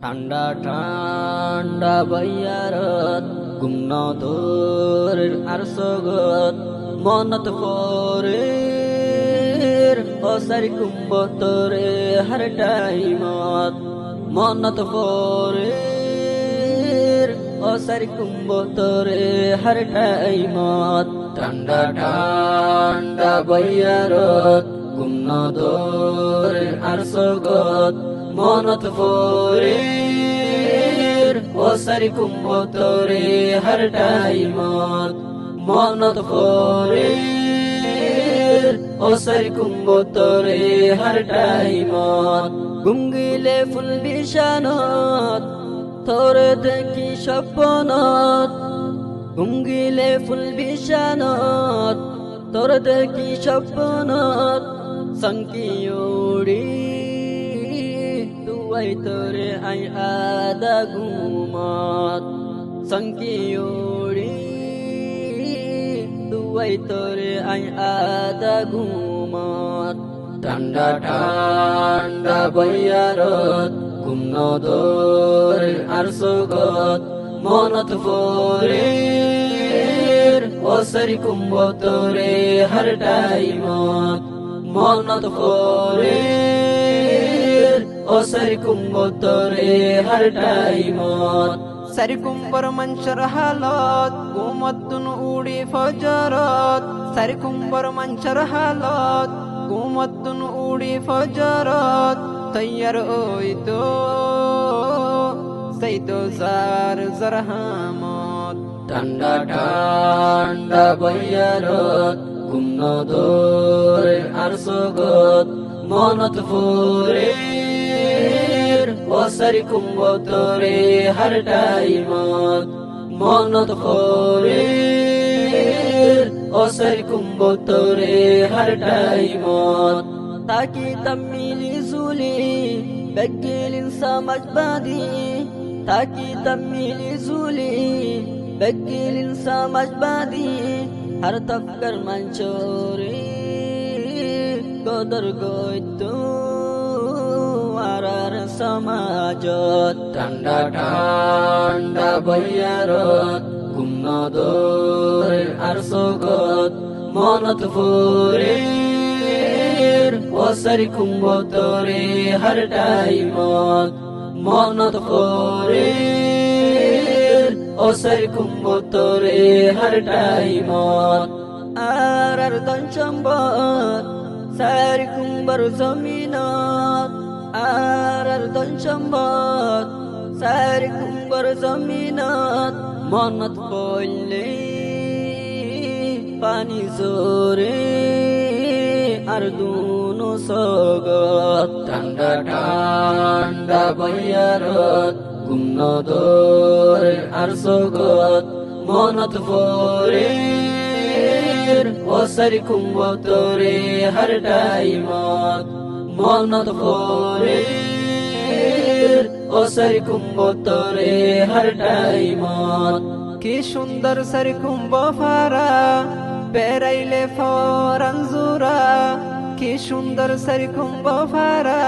ঠান্ডা ঠান্ডা বৈয়ারত গুমন তোর আর সগত মনত পরে অসারি কুম্ভ তোরে হর টাইমত মনত পরে অসারি কুম্ভ তোরে হর টাইমত ঠান্ডা ঠান্ডা বৈয়ারত গুমন তোর আর সগত মনত পরে অসারি কুম্ভ তোরে হর টাইমত মনত পরে অসারি কুম্ভ তোরে হর টাইমত গুঙ্গিলে ফুল বিশানত তোরে দেখি স্বপ্নত গুঙ্গিলে ফুল বিশানত তোরে দেখি স্বপ্নত সংকিউড়ি তুই তোরে আই আদা গুমত সংকিউড়ি তুই তোরে আই আদা গুমত ঠান্ডা ঠান্ডা বৈয়ারত গুমন তোর আর সগত মনত পরে অসারি কুম্ভ তোরে হর টাইমত মনত পরে অসারি কুম্ভ তোরে হর টাইমত সারি কুম্ভর মঞ্চর হালত গুমতুন উড়ি ফজরত সারি কুম্ভর মঞ্চর হালত গুমতুন উড়ি ফজরত তৈয়ার ওই তো সেই তো জার জরহামত ঠান্ডা ঠান্ডা বৈয়ারত গুমন তোর আর সগত মনত পরে অসারি কুম্ভ তোরে হর টাইমত মনত পরে অসারি কুম্ভ তোরে হর টাইমত তাকি তমিলি জুলি বেগিলিন সমাজ বাদি তাকি তমিলি জুলি বেগিলিন সমাজ বাদি হর তফকর মঞ্চরে কদর গইতো আর সমাজত ঠান্ডা ঠান্ডা বৈয়ারত গুমন তোর আর সগত মনত পরে অসারি কুম্ভ তোরে হর টাইমত মনত পরে অসারি কুম্ভ তোরে হর টাইমত আর দন সম্বত সারি কুম্ভর জমিনত আর দন সম্বত সারি কুম্ভর জমিনত মনত পড়লে পানি জোরে আর দুনো সগত ঠান্ডা ঠান্ডা বৈয়ারত গুমন তোর আর সগত মনত পরে অসারি কুম্ভ তোরে হর টাইমত মনত পরে অসারি কুম্ভ তোরে হর টাইমত কি সুন্দর সারি কুম্ভ ফারা বেড়াইলে ফরানজুরা কি সুন্দর সারি কুম্ভ ফারা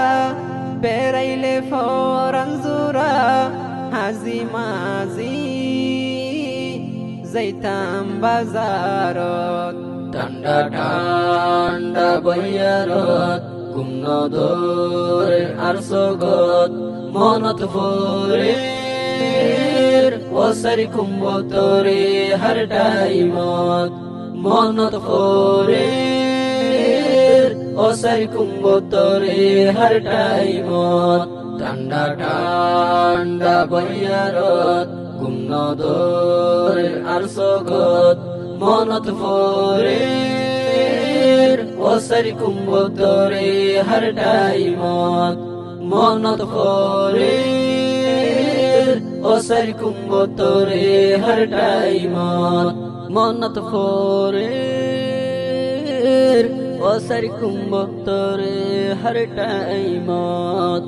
বেড়াইলে ফরানজুরা হাজি মাজি যাইতাম বাজারত ঠান্ডা ঠান্ডা বৈয়ারত গুমন তোর আর সগত মনত পরে অসারি কুম্ভ তোরে হর টাইমত মনত পরে অসারি কুম্ভ তোরে হর টাইমত ঠান্ডা ঠান্ডা বৈয়ারত গুমন তোর আর সগত মনত পরে অসারি কুম্ভ তোরে হর টাইমত মনত পরে অসারি কুম্ভ তোরে হর টাইমত মনত পরে অসারি কুম্ভ তোরে হর টাইমত